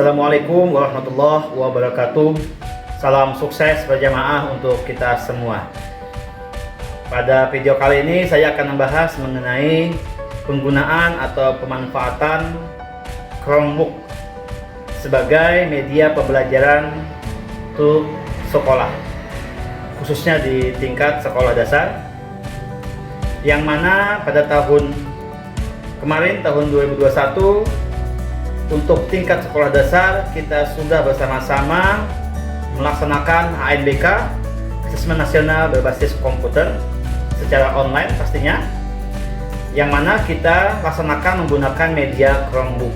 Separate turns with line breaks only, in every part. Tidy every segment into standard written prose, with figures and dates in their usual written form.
Assalamualaikum warahmatullahi wabarakatuh. Salam sukses berjamaah untuk kita semua. Pada video kali ini saya akan membahas mengenai penggunaan atau pemanfaatan Chromebook sebagai media pembelajaran untuk sekolah, khususnya di tingkat sekolah dasar, yang mana pada tahun kemarin, tahun 2021, untuk tingkat sekolah dasar kita sudah bersama-sama melaksanakan ANBK, Asesmen Nasional Berbasis Komputer, secara online pastinya, yang mana kita laksanakan menggunakan media Chromebook.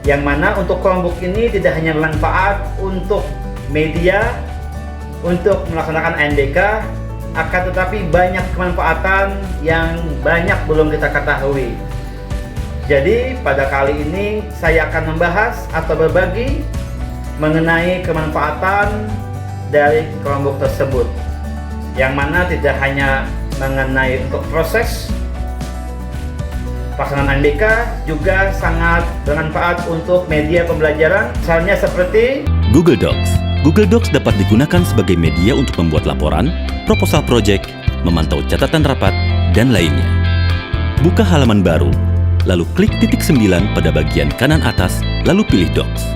Yang mana untuk Chromebook ini tidak hanya bermanfaat untuk media untuk melaksanakan ANBK, akan tetapi banyak kemanfaatan yang banyak belum kita ketahui. Jadi pada kali ini saya akan membahas atau berbagi mengenai kemanfaatan dari Chromebook tersebut, yang mana tidak hanya mengenai untuk proses pelaksanaan ANBK, juga sangat bermanfaat untuk media pembelajaran, misalnya seperti
Google Docs. Google Docs dapat digunakan sebagai media untuk membuat laporan, proposal project, memantau catatan rapat, dan lainnya. Buka halaman baru, lalu klik titik 9 pada bagian kanan atas, lalu pilih Docs.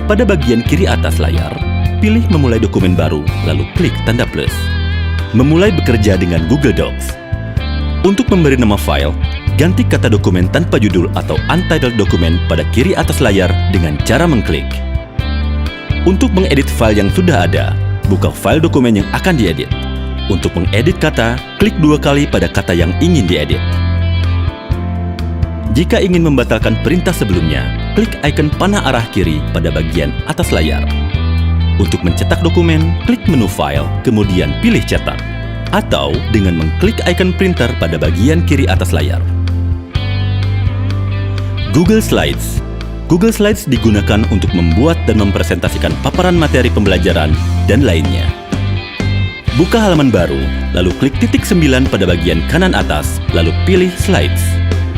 Pada bagian kiri atas layar, pilih memulai dokumen baru, lalu klik tanda plus. Memulai bekerja dengan Google Docs. Untuk memberi nama file, ganti kata dokumen tanpa judul atau untitled dokumen pada kiri atas layar dengan cara mengklik. Untuk mengedit file yang sudah ada, buka file dokumen yang akan diedit. Untuk mengedit kata, klik 2 kali pada kata yang ingin diedit. Jika ingin membatalkan perintah sebelumnya, klik ikon panah arah kiri pada bagian atas layar. Untuk mencetak dokumen, klik menu File, kemudian pilih Cetak. Atau dengan mengklik ikon printer pada bagian kiri atas layar. Google Slides. Google Slides digunakan untuk membuat dan mempresentasikan paparan materi pembelajaran dan lainnya. Buka halaman baru, lalu klik titik 9 pada bagian kanan atas, lalu pilih Slides.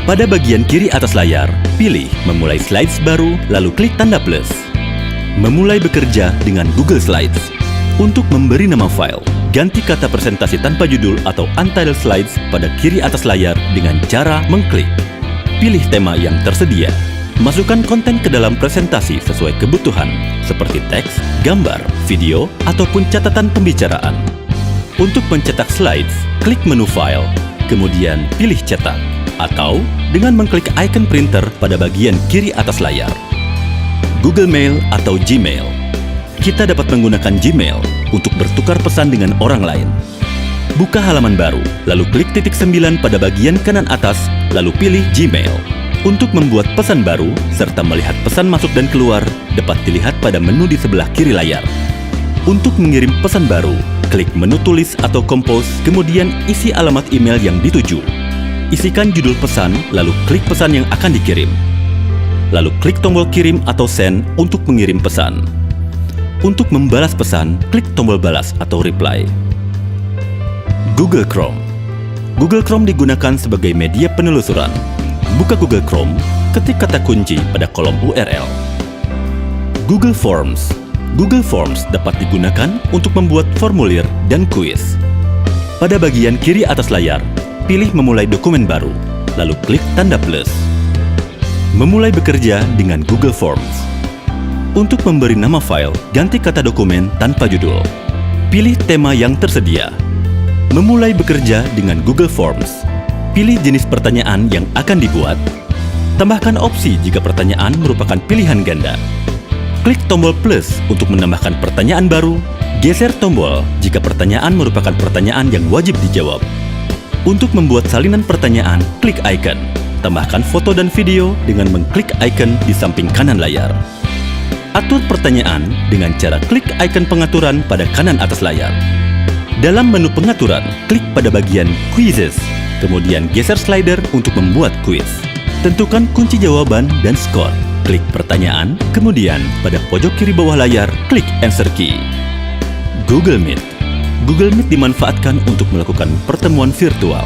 Pada bagian kiri atas layar, pilih memulai slides baru, lalu klik tanda plus. Memulai bekerja dengan Google Slides. Untuk memberi nama file, ganti kata presentasi tanpa judul atau untitled slides pada kiri atas layar dengan cara mengklik. Pilih tema yang tersedia. Masukkan konten ke dalam presentasi sesuai kebutuhan, seperti teks, gambar, video, ataupun catatan pembicaraan. Untuk mencetak slides, klik menu File, kemudian pilih Cetak. Atau dengan mengklik ikon printer pada bagian kiri atas layar. Google Mail atau Gmail. Kita dapat menggunakan Gmail untuk bertukar pesan dengan orang lain. Buka halaman baru, lalu klik titik 9 pada bagian kanan atas, lalu pilih Gmail. Untuk membuat pesan baru, serta melihat pesan masuk dan keluar, dapat dilihat pada menu di sebelah kiri layar. Untuk mengirim pesan baru, klik menu tulis atau compose, kemudian isi alamat email yang dituju. Isikan judul pesan, lalu klik pesan yang akan dikirim. Lalu klik tombol kirim atau send untuk mengirim pesan. Untuk membalas pesan, klik tombol balas atau reply. Google Chrome. Google Chrome digunakan sebagai media penelusuran. Buka Google Chrome, ketik kata kunci pada kolom URL. Google Forms. Google Forms dapat digunakan untuk membuat formulir dan kuis. Pada bagian kiri atas layar, pilih memulai dokumen baru, lalu klik tanda plus. Memulai bekerja dengan Google Forms. Untuk memberi nama file, ganti kata dokumen tanpa judul. Pilih tema yang tersedia. Memulai bekerja dengan Google Forms. Pilih jenis pertanyaan yang akan dibuat. Tambahkan opsi jika pertanyaan merupakan pilihan ganda. Klik tombol plus untuk menambahkan pertanyaan baru. Geser tombol jika pertanyaan merupakan pertanyaan yang wajib dijawab. Untuk membuat salinan pertanyaan, klik icon. Tambahkan foto dan video dengan mengklik icon di samping kanan layar. Atur pertanyaan dengan cara klik icon pengaturan pada kanan atas layar. Dalam menu pengaturan, klik pada bagian Quizzes, kemudian geser slider untuk membuat quiz. Tentukan kunci jawaban dan skor. Klik pertanyaan, kemudian pada pojok kiri bawah layar, klik Answer Key. Google Meet. Google Meet dimanfaatkan untuk melakukan pertemuan virtual.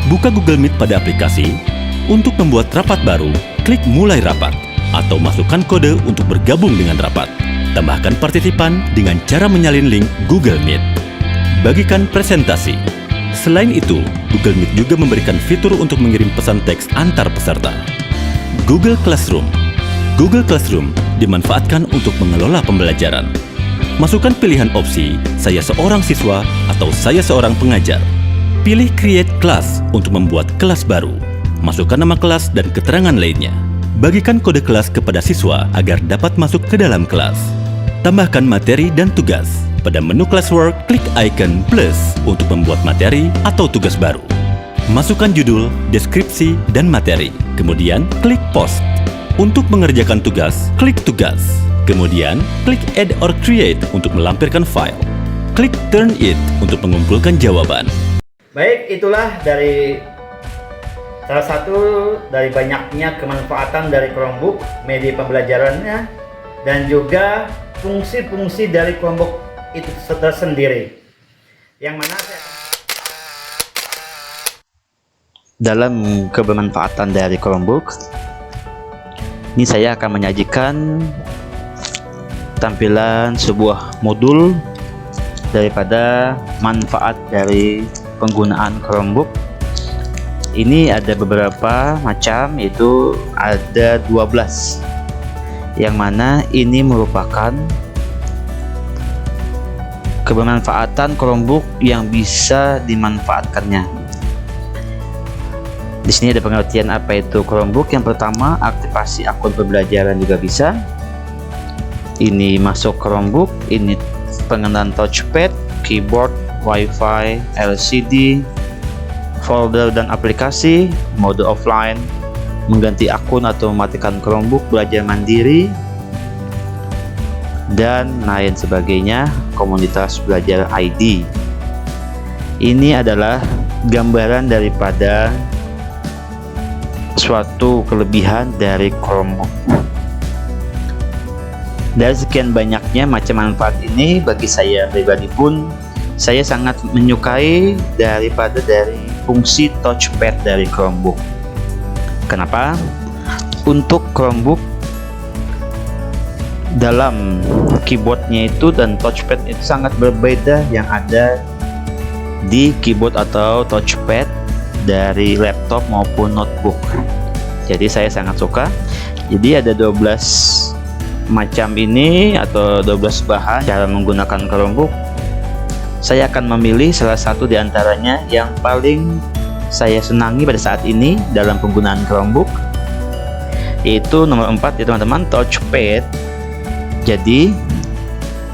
Buka Google Meet pada aplikasi. Untuk membuat rapat baru, klik Mulai Rapat. atau masukkan kode untuk bergabung dengan rapat. Tambahkan partisipan dengan cara menyalin link Google Meet. Bagikan presentasi. Selain itu, Google Meet juga memberikan fitur untuk mengirim pesan teks antar peserta. Google Classroom. Google Classroom dimanfaatkan untuk mengelola pembelajaran. Masukkan pilihan opsi, saya seorang siswa atau saya seorang pengajar. Pilih Create Class untuk membuat kelas baru. Masukkan nama kelas dan keterangan lainnya. Bagikan kode kelas kepada siswa agar dapat masuk ke dalam kelas. Tambahkan materi dan tugas. Pada menu Classwork, klik icon plus untuk membuat materi atau tugas baru. Masukkan judul, deskripsi, dan materi. Kemudian, klik Post. Untuk mengerjakan tugas, klik Tugas. Kemudian, klik Add or Create untuk melampirkan file. Klik Turn It untuk mengumpulkan jawaban.
Baik, itulah dari salah satu dari banyaknya kemanfaatan dari Chromebook, media pembelajarannya, dan juga fungsi-fungsi dari Chromebook itu tersendiri. Yang mana
dalam kebermanfaatan dari Chromebook, ini saya akan menyajikan tampilan sebuah modul daripada manfaat dari penggunaan Chromebook. Ini ada beberapa macam, yaitu ada 12, yang mana ini merupakan kebermanfaatan Chromebook yang bisa dimanfaatkannya. Di sini ada pengertian apa itu Chromebook. Yang pertama, aktivasi akun pembelajaran juga bisa. Ini masuk Chromebook, ini pengenalan touchpad, keyboard, WiFi, LCD, folder dan aplikasi, mode offline, mengganti akun atau mematikan Chromebook, belajar mandiri, dan lain sebagainya. Komunitas belajar ID. Ini adalah gambaran daripada suatu kelebihan dari Chromebook. Dari sekian banyaknya macam manfaat ini, bagi saya pribadi pun saya sangat menyukai dari fungsi touchpad dari Chromebook. Kenapa? Untuk Chromebook, dalam keyboardnya itu dan touchpad itu sangat berbeda yang ada di keyboard atau touchpad dari laptop maupun notebook. Jadi saya sangat suka. Jadi ada 12 macam ini atau 12 bahan cara menggunakan Chromebook. Saya akan memilih salah satu di antaranya yang paling saya senangi pada saat ini dalam penggunaan Chromebook, yaitu nomor 4 ya teman-teman, touchpad. Jadi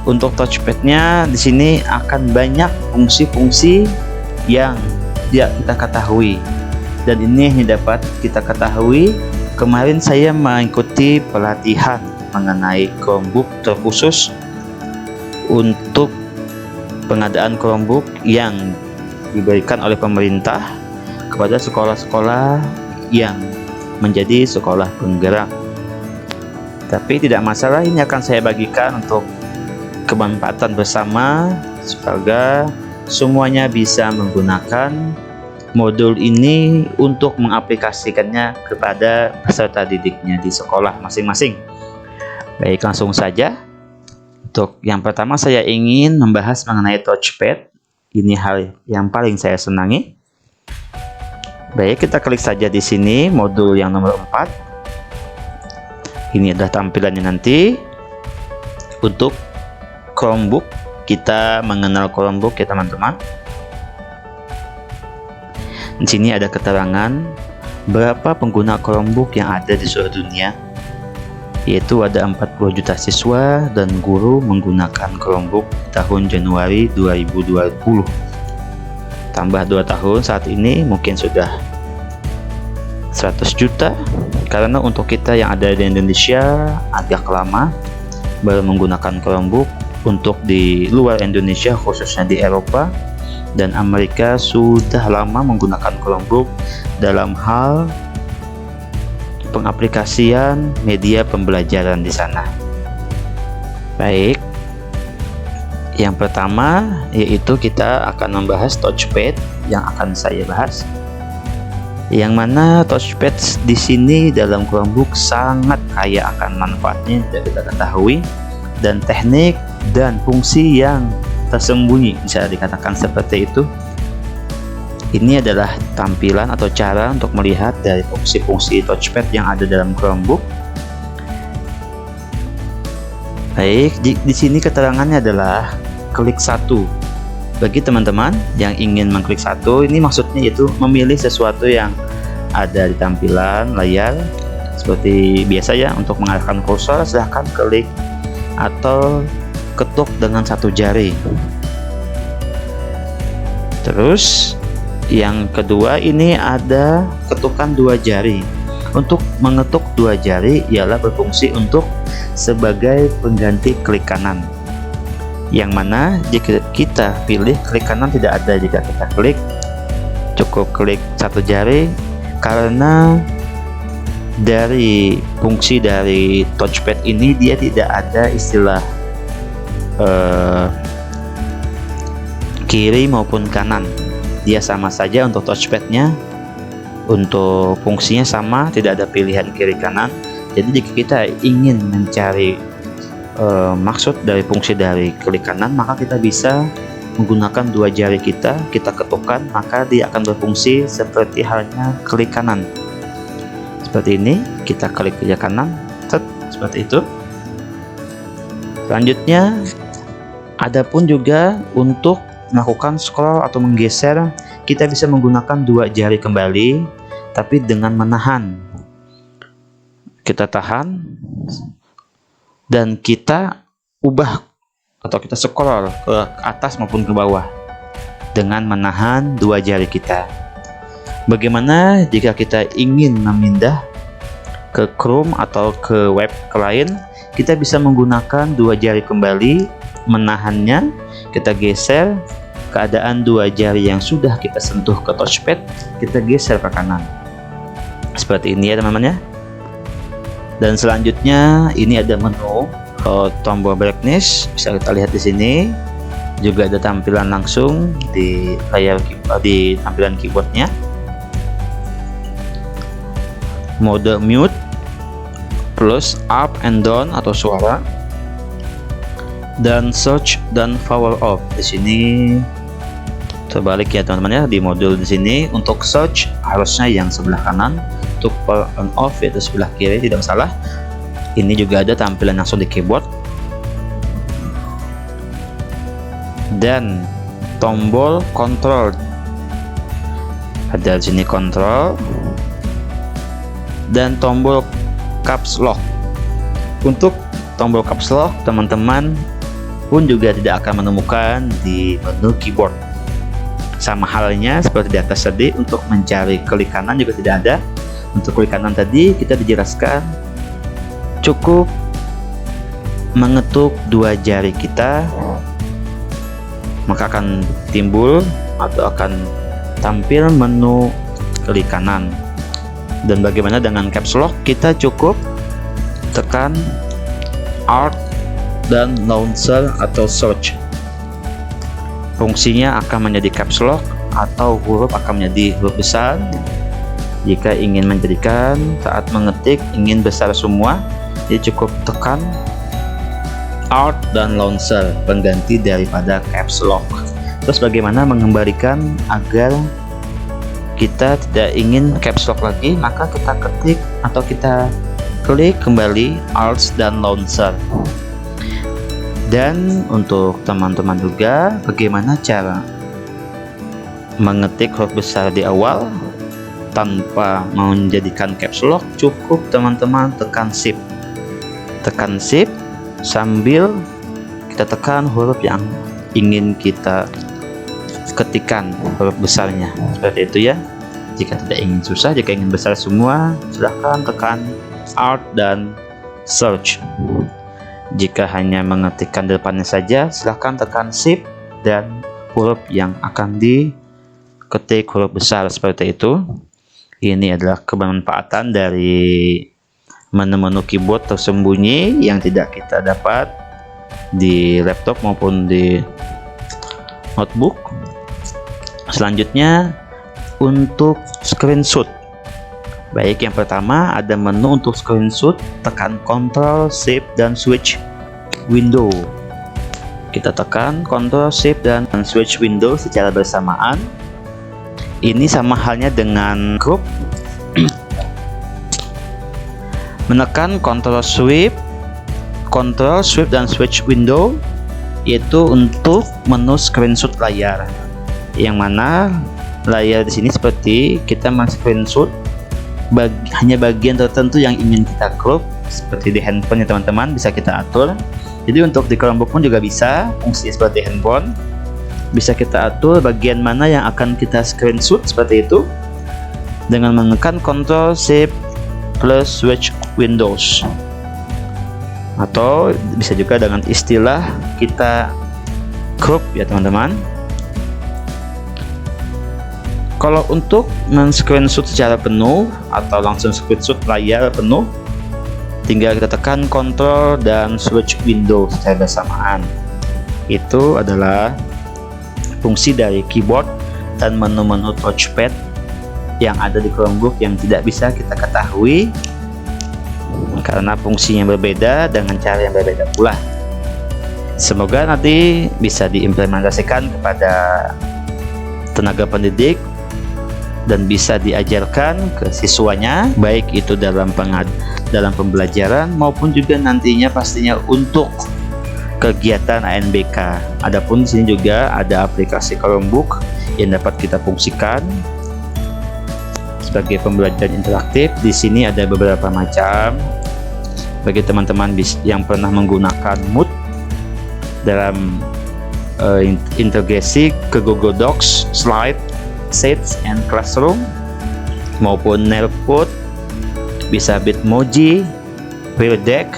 untuk touchpadnya di sini akan banyak fungsi-fungsi yang tidak kita ketahui, dan ini yang dapat kita ketahui. Kemarin saya mengikuti pelatihan mengenai Chromebook terkhusus untuk pengadaan Chromebook yang diberikan oleh pemerintah kepada sekolah-sekolah yang menjadi sekolah penggerak. Tapi tidak masalah, ini akan saya bagikan untuk kemanfaatan bersama semoga semuanya bisa menggunakan modul ini untuk mengaplikasikannya kepada peserta didiknya di sekolah masing-masing. Baik, langsung saja. Untuk yang pertama saya ingin membahas mengenai touchpad. Ini hal yang paling saya senangi. Baik, kita klik saja di sini modul yang nomor 4. Ini adalah tampilannya nanti untuk Chromebook. Kita mengenal Chromebook ya teman-teman. Di sini ada keterangan berapa pengguna Chromebook yang ada di seluruh dunia, yaitu ada 40 juta siswa dan guru menggunakan Chromebook tahun Januari 2020. Tambah 2 tahun, saat ini mungkin sudah 100 juta. Karena untuk kita yang ada di Indonesia agak lama baru menggunakan Chromebook. Untuk di luar Indonesia, khususnya di Eropa dan Amerika, sudah lama menggunakan Chromebook dalam hal pengaplikasian media pembelajaran di sana. Baik, yang pertama yaitu kita akan membahas touchpad yang akan saya bahas. Yang mana touchpad di sini dalam Chromebook sangat kaya akan manfaatnya yang kita ketahui, dan teknik dan fungsi yang tersembunyi, bisa dikatakan seperti itu. Ini adalah tampilan atau cara untuk melihat dari fungsi-fungsi touchpad yang ada dalam Chromebook. Baik, di sini keterangannya adalah klik satu. Bagi teman-teman yang ingin mengklik satu, ini maksudnya yaitu memilih sesuatu yang ada di tampilan layar. Seperti biasa ya, untuk mengarahkan kursor silahkan klik atau ketuk dengan satu jari. Terus yang kedua, ini ada ketukan dua jari. Untuk mengetuk dua jari ialah berfungsi untuk sebagai pengganti klik kanan, yang mana jika kita pilih klik kanan tidak ada jika kita klik, cukup klik satu jari, karena dari fungsi dari touchpad ini dia tidak ada istilah kiri maupun kanan. Dia sama saja untuk touchpadnya, untuk fungsinya sama, tidak ada pilihan kiri kanan. Jadi jika kita ingin mencari maksud dari fungsi dari klik kanan, maka kita bisa menggunakan dua jari kita ketukkan, maka dia akan berfungsi seperti halnya klik kanan. Seperti ini, kita klik ke kanan, seperti itu. Selanjutnya, adapun juga untuk melakukan scroll atau menggeser, kita bisa menggunakan dua jari kembali, tapi dengan menahan. Kita tahan dan kita ubah atau kita scroll ke atas maupun ke bawah dengan menahan dua jari kita. Bagaimana jika kita ingin memindah ke Chrome atau ke web lain? Kita bisa menggunakan dua jari kembali, menahannya, kita geser, keadaan dua jari yang sudah kita sentuh ke touchpad kita geser ke kanan. Seperti ini ya teman-teman ya. Dan selanjutnya ini ada menu tombol brightness, bisa kita lihat di sini. Juga ada tampilan langsung di layar di tampilan keyboardnya. Mode mute, plus up and down atau suara, dan search dan power off. Di sini terbalik ya teman-teman ya, di modul di sini untuk search harusnya yang sebelah kanan, untuk power on off yaitu sebelah kiri, tidak masalah. Ini juga ada tampilan langsung di keyboard, dan tombol control ada di sini, control, dan tombol caps lock. Untuk tombol caps lock teman-teman pun juga tidak akan menemukan di menu keyboard. Sama halnya seperti di atas tadi, untuk mencari klik kanan juga tidak ada. Untuk klik kanan tadi kita dijelaskan cukup mengetuk dua jari kita, maka akan timbul atau akan tampil menu klik kanan. Dan bagaimana dengan caps lock? Kita cukup tekan Alt dan launcher atau search. Fungsinya akan menjadi caps lock atau huruf akan menjadi huruf besar. Jika ingin menjadikan saat mengetik ingin besar semua, jadi cukup tekan Alt dan launcher, pengganti daripada caps lock. Terus bagaimana mengembalikan agar kita tidak ingin caps lock lagi? Maka kita ketik atau kita klik kembali Alt dan launcher. Dan untuk teman-teman juga, bagaimana cara mengetik huruf besar di awal tanpa menjadikan caps lock? Cukup teman-teman tekan shift. Tekan shift sambil kita tekan huruf yang ingin kita ketikkan, huruf besarnya. Seperti itu ya. Jika tidak ingin susah, jika ingin besar semua, silahkan tekan Alt dan search. Jika hanya mengetikkan depannya saja, silahkan tekan shift dan huruf yang akan diketik huruf besar, seperti itu. Ini adalah kebermanfaatan dari menu-menu keyboard tersembunyi yang tidak kita dapat di laptop maupun di notebook. Selanjutnya untuk screenshot. Baik, yang pertama ada menu untuk screenshot, tekan Ctrl, Shift, dan Switch window. Kita tekan Ctrl, Shift, dan Switch window secara bersamaan. Ini sama halnya dengan group. Menekan Ctrl, Shift, dan Switch window, yaitu untuk menu screenshot layar. Yang mana layar di sini seperti kita men-screenshot hanya bagian tertentu yang ingin kita crop, seperti di handphone ya teman-teman, bisa kita atur. Jadi untuk di Chromebook pun juga bisa, fungsi seperti handphone, bisa kita atur bagian mana yang akan kita screenshot seperti itu dengan menekan Ctrl, Shift, plus Switch Windows, atau bisa juga dengan istilah kita crop ya teman-teman. Kalau untuk men-screenshot secara penuh atau langsung screenshot layar penuh, tinggal kita tekan Ctrl dan Switch window secara bersamaan. Itu adalah fungsi dari keyboard dan menu-menu touchpad yang ada di Chromebook yang tidak bisa kita ketahui karena fungsinya berbeda dengan cara yang berbeda pula. Semoga nanti bisa diimplementasikan kepada tenaga pendidik dan bisa diajarkan ke siswanya, baik itu dalam pembelajaran maupun juga nantinya pastinya untuk kegiatan ANBK. Adapun di sini juga ada aplikasi Chromebook yang dapat kita fungsikan sebagai pembelajaran interaktif. Di sini ada beberapa macam. Bagi teman-teman yang pernah menggunakan Mood dalam integrasi ke Google Docs, Slide, Sheets, and Classroom, maupun Nearpod, bisa Bitmoji, Peerdeck,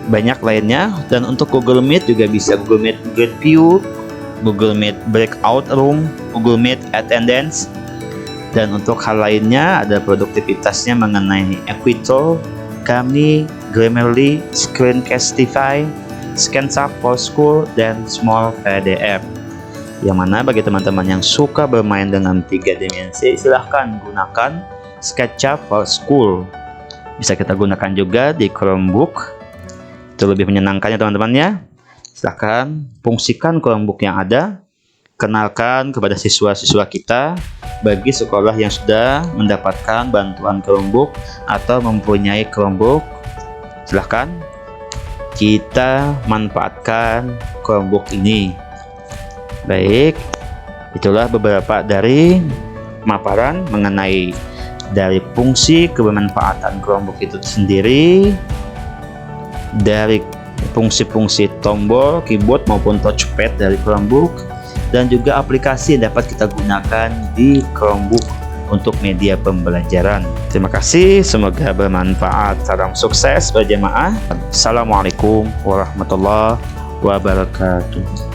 banyak lainnya. Dan untuk Google Meet juga bisa Google Meet Great View, Google Meet Breakout Room, Google Meet Attendance. Dan untuk hal lainnya ada produktivitasnya mengenai Equito, Kami, Grammarly, Screencastify, ScanSub for School, dan Small PDF. Yang mana bagi teman-teman yang suka bermain dengan 3 dimensi, silahkan gunakan SketchUp for School. Bisa kita gunakan juga di Chromebook, itu lebih menyenangkan ya teman-teman ya. Silahkan fungsikan Chromebook yang ada, kenalkan kepada siswa-siswa kita. Bagi sekolah yang sudah mendapatkan bantuan Chromebook atau mempunyai Chromebook, silahkan kita manfaatkan Chromebook ini. Baik, itulah beberapa dari paparan mengenai dari fungsi kebermanfaatan Chromebook itu sendiri, dari fungsi-fungsi tombol, keyboard maupun touchpad dari Chromebook, dan juga aplikasi yang dapat kita gunakan di Chromebook untuk media pembelajaran. Terima kasih, semoga bermanfaat. Salam sukses berjamaah. Assalamualaikum warahmatullahi wabarakatuh.